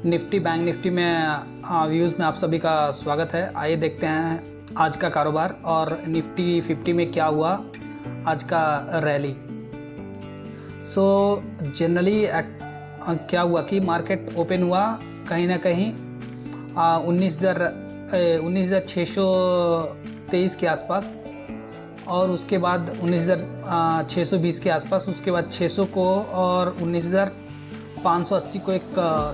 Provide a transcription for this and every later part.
Nifty bank Nifty में views में आप सभी का स्वागत है। आइए देखते हैं आज का कारोबार और निफ्टी 50 में क्या हुआ आज का रैली। जनरली क्या हुआ कि मार्केट ओपन हुआ कहीं ना कहीं 19,623 के आसपास और उसके बाद 19,620 के आसपास, उसके बाद 600 को और 19,580 को एक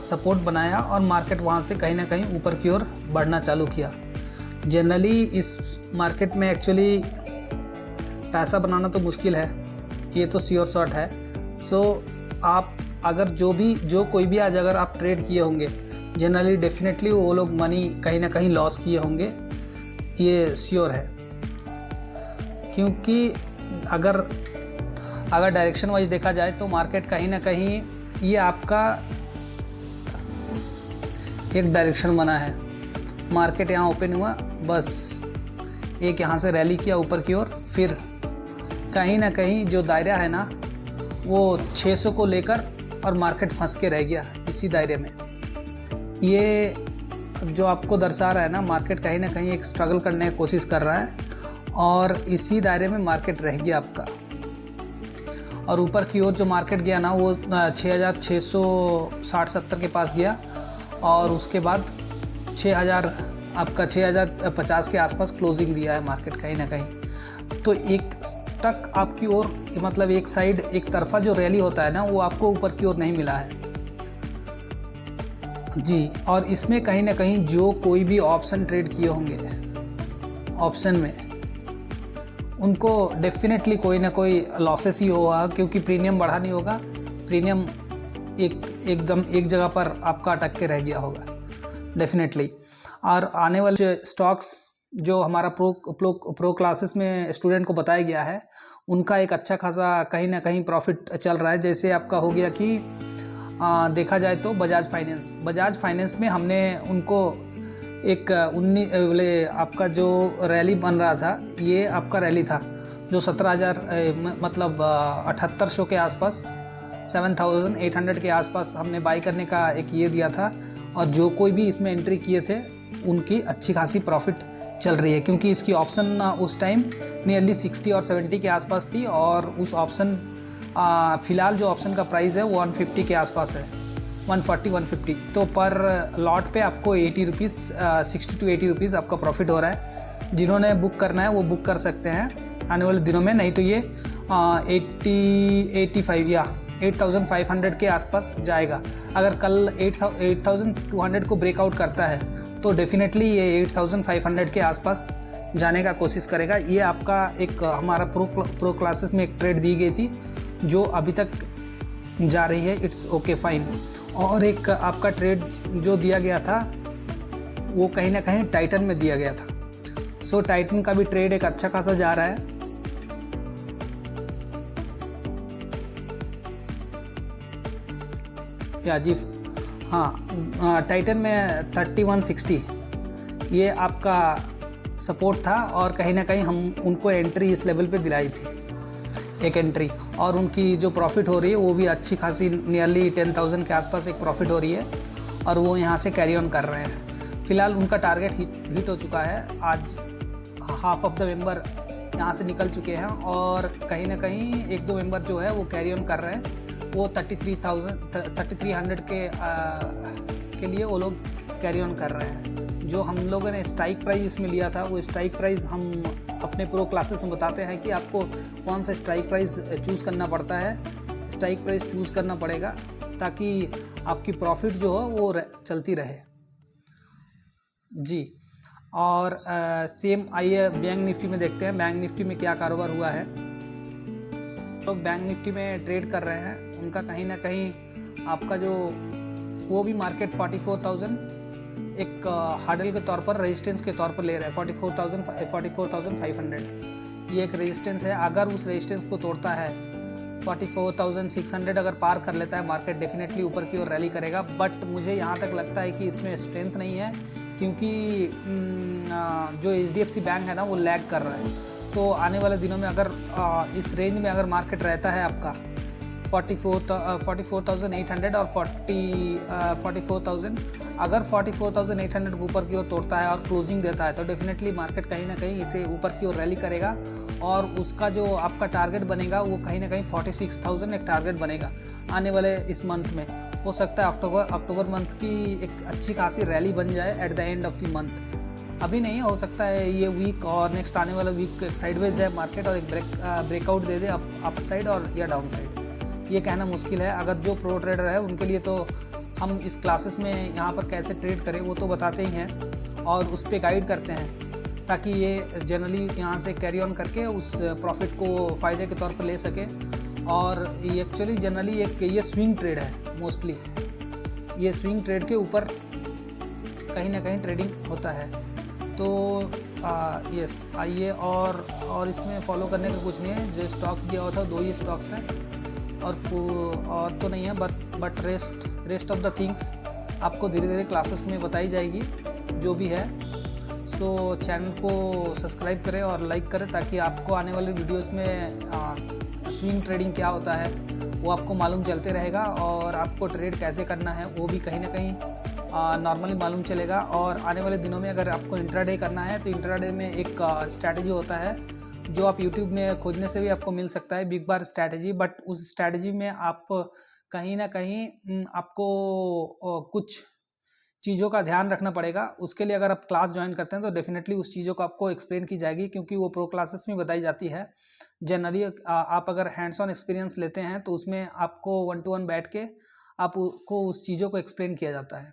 सपोर्ट बनाया और मार्केट वहाँ से कहीं ना कहीं ऊपर की ओर बढ़ना चालू किया। जनरली इस मार्केट में एक्चुअली पैसा बनाना तो मुश्किल है, ये तो श्योर शॉट है। आप अगर जो कोई भी आज अगर आप ट्रेड किए होंगे, जनरली डेफिनेटली वो लोग मनी कहीं ना कहीं लॉस किए होंगे, ये श्योर है। क्योंकि अगर डायरेक्शन वाइज देखा जाए तो मार्केट कहीं ना कहीं ये आपका एक डायरेक्शन बना है। मार्केट यहाँ ओपन हुआ, बस एक यहाँ से रैली किया ऊपर की ओर, फिर कहीं ना कहीं जो दायरा है ना वो 600 को लेकर और मार्केट फंस के रह गया इसी दायरे में। ये जो आपको दर्शा रहा है ना, मार्केट कहीं ना कहीं एक स्ट्रगल करने की कोशिश कर रहा है और इसी दायरे में मार्केट रह गया आपका। और ऊपर की ओर जो मार्केट गया ना वो 6,660-70 के पास गया और उसके बाद 6,050 के आसपास क्लोजिंग दिया है मार्केट कहीं ना कहीं। तो एक तक आपकी ओर, मतलब एक साइड एक तरफा जो रैली होता है ना वो आपको ऊपर की ओर नहीं मिला है जी। और इसमें कहीं ना कहीं जो कोई भी ऑप्शन ट्रेड किए होंगे ऑप्शन में, उनको डेफिनेटली कोई ना कोई लॉसेस ही होगा, क्योंकि प्रीमियम बढ़ा नहीं होगा। प्रीमियम एकदम एक जगह पर आपका अटक के रह गया होगा डेफिनेटली। और आने वाले स्टॉक्स जो हमारा प्रो क्लासेस में स्टूडेंट को बताया गया है, उनका एक अच्छा खासा कहीं ना कहीं प्रॉफिट चल रहा है। जैसे आपका हो गया कि देखा जाए तो बजाज फाइनेंस में हमने उनको एक आपका जो रैली बन रहा था, ये आपका रैली था जो 17,000 मतलब 7800 के आसपास, 7,800 के आसपास हमने बाई करने का एक ये दिया था। और जो कोई भी इसमें एंट्री किए थे उनकी अच्छी खासी प्रॉफिट चल रही है, क्योंकि इसकी ऑप्शन उस टाइम नियरली 60 और 70 के आसपास थी और उस ऑप्शन फ़िलहाल जो ऑप्शन का प्राइस है वो 150 के आसपास है, 140-150। तो पर लॉट पे आपको 80 रुपीज़, 60 to 80 रुपीज़ आपका प्रॉफिट हो रहा है। जिन्होंने बुक करना है वो बुक कर सकते हैं आने वाले दिनों में, नहीं तो ये 85 या 8,500 के आसपास जाएगा। अगर कल 8,200 को ब्रेकआउट करता है तो डेफिनेटली ये 8,500 के आसपास जाने का कोशिश करेगा। ये आपका एक हमारा प्रो क्लासेस में एक ट्रेड दी गई थी जो अभी तक जा रही है, इट्स ओके फाइन। और एक आपका ट्रेड जो दिया गया था वो कहीं ना कहीं टाइटन में दिया गया था। टाइटन का भी ट्रेड एक अच्छा खासा जा रहा है। या जी हाँ, टाइटन में 3160 ये आपका सपोर्ट था और कहीं ना कहीं हम उनको एंट्री इस लेवल पे दिलाई थी, एक एंट्री। और उनकी जो प्रॉफिट हो रही है वो भी अच्छी खासी, नियरली 10,000 के आसपास एक प्रॉफिट हो रही है और वो यहाँ से कैरी ऑन कर रहे हैं। फ़िलहाल उनका टारगेट हिट हो चुका है। आज हाफ ऑफ द मेंबर यहाँ से निकल चुके हैं और कहीं ना कहीं एक दो मेंबर जो है वो कैरी ऑन कर रहे हैं। वो 3300 के लिए वो लोग कैरी ऑन कर रहे हैं। जो हम लोगों ने स्ट्राइक प्राइस इसमें लिया था, वो स्ट्राइक प्राइस हम अपने प्रो क्लासेस में बताते हैं कि आपको कौन सा स्ट्राइक प्राइस चूज़ करना पड़ता है। स्ट्राइक प्राइस चूज़ करना पड़ेगा ताकि आपकी प्रॉफिट जो हो वो चलती रहे जी। और सेम आइए बैंक निफ्टी में देखते हैं, बैंक निफ्टी में क्या कारोबार हुआ है। लोग बैंक निफ्टी में ट्रेड कर रहे हैं, उनका कहीं ना कहीं आपका जो वो भी मार्केट 44,000 एक हार्डल के तौर पर, रेजिस्टेंस के तौर पर ले रहा है। 44,500 ये एक रेजिस्टेंस है। अगर उस रेजिस्टेंस को तोड़ता है 44,600 अगर पार कर लेता है, मार्केट डेफिनेटली ऊपर की ओर रैली करेगा। बट मुझे यहाँ तक लगता है कि इसमें स्ट्रेंथ नहीं है, क्योंकि जो HDFC बैंक है ना वो लैग कर रहा है। तो आने वाले दिनों में अगर इस रेंज में अगर मार्केट रहता है आपका 44,800 और 44,000। अगर 44,800 को ऊपर की ओर तोड़ता है और क्लोजिंग देता है तो डेफिनेटली मार्केट कहीं ना कहीं इसे ऊपर की ओर रैली करेगा और उसका जो आपका टारगेट बनेगा वो कहीं ना कहीं 46,000 एक टारगेट बनेगा आने वाले इस मंथ में। हो सकता है अक्टूबर मंथ की एक अच्छी खासी रैली बन जाए at the end of the month. अभी नहीं, हो सकता है ये वीक और नेक्स्ट आने वाला वीक एक साइडवेज जाए मार्केट और एक ब्रेकआउट दे दे अप साइड और या डाउन साइड, ये कहना मुश्किल है। अगर जो प्रो ट्रेडर है उनके लिए तो हम इस क्लासेस में यहाँ पर कैसे ट्रेड करें वो तो बताते ही हैं और उस पर गाइड करते हैं ताकि ये जनरली यहाँ से कैरी ऑन करके उस प्रॉफिट को फ़ायदे के तौर पर ले सके। और ये एक्चुअली जनरली एक ये स्विंग ट्रेड है, मोस्टली ये स्विंग ट्रेड के ऊपर कहीं ना कहीं ट्रेडिंग होता है। तो यस, आइए और इसमें फॉलो करने का कुछ नहीं है। जो स्टॉक्स दिया हुआ था 2 ही स्टॉक्स हैं और तो नहीं है, but rest of the things आपको धीरे धीरे क्लासेस में बताई जाएगी जो भी है। सो चैनल को सब्सक्राइब करें और लाइक करें ताकि आपको आने वाले वीडियोस में स्विंग ट्रेडिंग क्या होता है वो आपको मालूम चलते रहेगा और आपको ट्रेड कैसे करना है वो भी कहीं ना कहीं नॉर्मली मालूम चलेगा। और आने वाले दिनों में अगर आपको इंट्राडे करना है तो इंट्राडे में एक स्ट्रैटेजी होता है जो आप यूट्यूब में खोजने से भी आपको मिल सकता है, बिग बार स्ट्रैटेजी। बट उस स्ट्रैटेजी में आप कहीं ना कहीं आपको कुछ चीज़ों का ध्यान रखना पड़ेगा। उसके लिए अगर आप क्लास ज्वाइन करते हैं तो डेफिनेटली उस चीज़ों को आपको एक्सप्लेन की जाएगी क्योंकि वो प्रो क्लासेस में बताई जाती है। जनरली आप अगर हैंड्स ऑन एक्सपीरियंस लेते हैं तो उसमें आपको 1-to-1 बैठ के आपको उस चीज़ों को एक्सप्लेन किया जाता है।